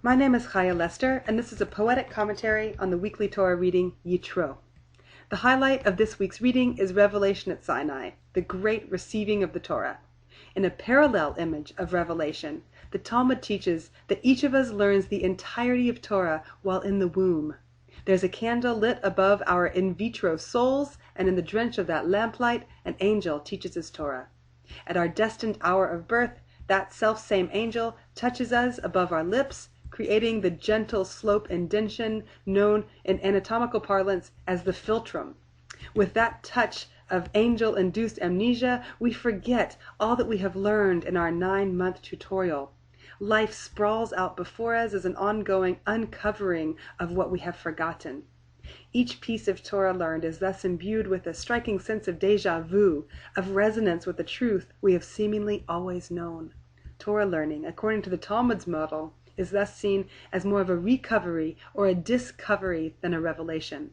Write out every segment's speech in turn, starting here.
My name is Chaya Lester, and this is a poetic commentary on the weekly Torah reading, Yitro. The highlight of this week's reading is Revelation at Sinai, the great receiving of the Torah. In a parallel image of Revelation, the Talmud teaches that each of us learns the entirety of Torah while in the womb. There's a candle lit above our in vitro souls, and in the drench of that lamplight, an angel teaches his Torah. At our destined hour of birth, that self-same angel touches us above our lips, creating the gentle slope indention known in anatomical parlance as the philtrum. With that touch of angel-induced amnesia, we forget all that we have learned in our 9-month tutorial. Life sprawls out before us as an ongoing uncovering of what we have forgotten. Each piece of Torah learned is thus imbued with a striking sense of déjà vu, of resonance with the truth we have seemingly always known. Torah learning, according to the Talmud's model, is thus seen as more of a recovery or a discovery than a revelation.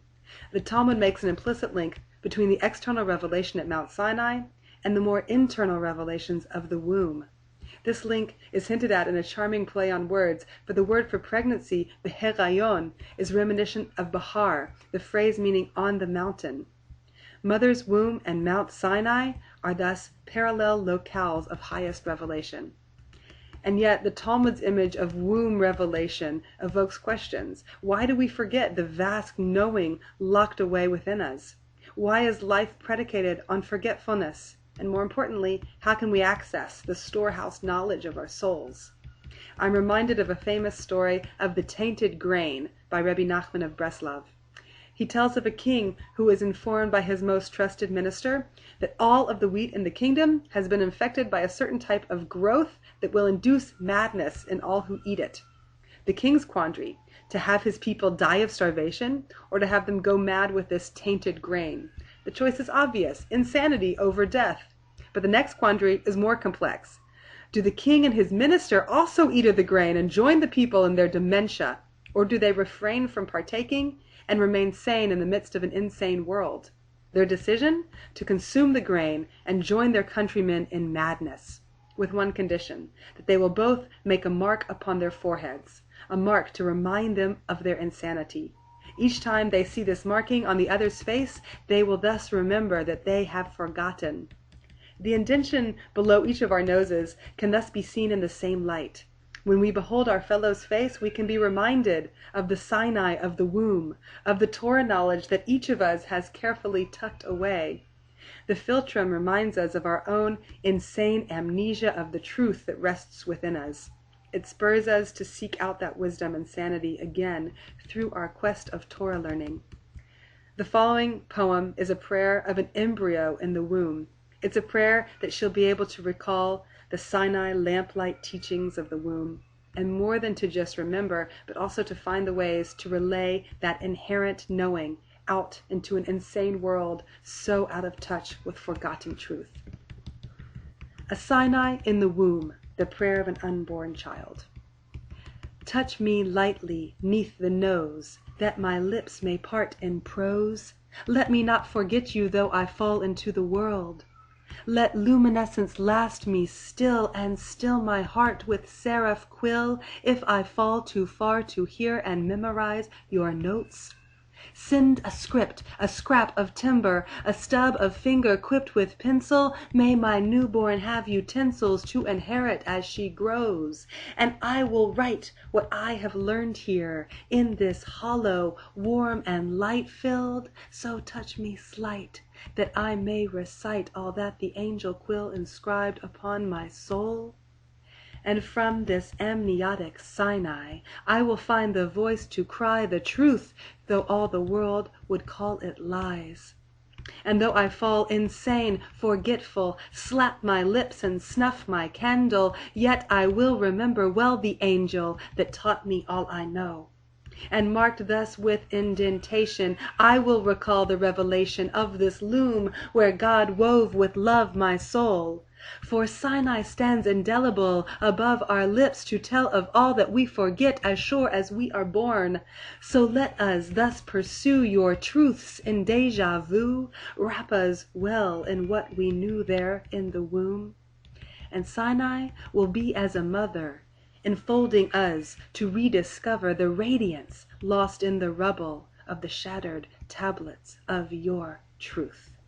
The Talmud makes an implicit link between the external revelation at Mount Sinai and the more internal revelations of the womb. This link is hinted at in a charming play on words, for the word for pregnancy, beherayon, is reminiscent of Bahar, the phrase meaning on the mountain. Mother's womb and Mount Sinai are thus parallel locales of highest revelation. And yet the Talmud's image of womb revelation evokes questions. Why do we forget the vast knowing locked away within us? Why is life predicated on forgetfulness? And more importantly, how can we access the storehouse knowledge of our souls? I'm reminded of a famous story of the tainted grain by Rabbi Nachman of Breslov. He tells of a king who is informed by his most trusted minister that all of the wheat in the kingdom has been infected by a certain type of growth that will induce madness in all who eat it. The king's quandary: to have his people die of starvation or to have them go mad with this tainted grain. The choice is obvious: insanity over death. But the next quandary is more complex. Do the king and his minister also eat of the grain and join the people in their dementia, or do they refrain from partaking and remain sane in the midst of an insane world? Their decision? To consume the grain and join their countrymen in madness, with one condition: that they will both make a mark upon their foreheads, a mark to remind them of their insanity. Each time they see this marking on the other's face, they will thus remember that they have forgotten. The indention below each of our noses can thus be seen in the same light. When we behold our fellow's face, we can be reminded of the Sinai of the womb, of the Torah knowledge that each of us has carefully tucked away. The philtrum reminds us of our own insane amnesia of the truth that rests within us. It spurs us to seek out that wisdom and sanity again through our quest of Torah learning. The following poem is a prayer of an embryo in the womb. It's a prayer that she'll be able to recall the Sinai lamplight teachings of the womb, and more than to just remember, but also to find the ways to relay that inherent knowing out into an insane world so out of touch with forgotten truth. A Sinai in the womb, the prayer of an unborn child. Touch me lightly 'neath the nose, that my lips may part in prose. Let me not forget you though I fall into the world. Let luminescence last me still, and still my heart with seraph quill, if I fall too far to hear and memorize your notes. Send a script, a scrap of timber, a stub of finger quipped with pencil. May my newborn have utensils to inherit as she grows, and I will write what I have learned here in this hollow, warm and light-filled. So touch me slight, that I may recite all that the angel quill inscribed upon my soul. And from this amniotic Sinai I will find the voice to cry the truth, though all the world would call it lies. And though I fall insane, forgetful, slap my lips and snuff my candle, yet I will remember well the angel that taught me all I know. And marked thus with indentation, I will recall the revelation of this loom where God wove with love my soul. For Sinai stands indelible above our lips to tell of all that we forget as sure as we are born. So let us thus pursue your truths in déjà vu, wrap us well in what we knew there in the womb. And Sinai will be as a mother enfolding us to rediscover the radiance lost in the rubble of the shattered tablets of your truth.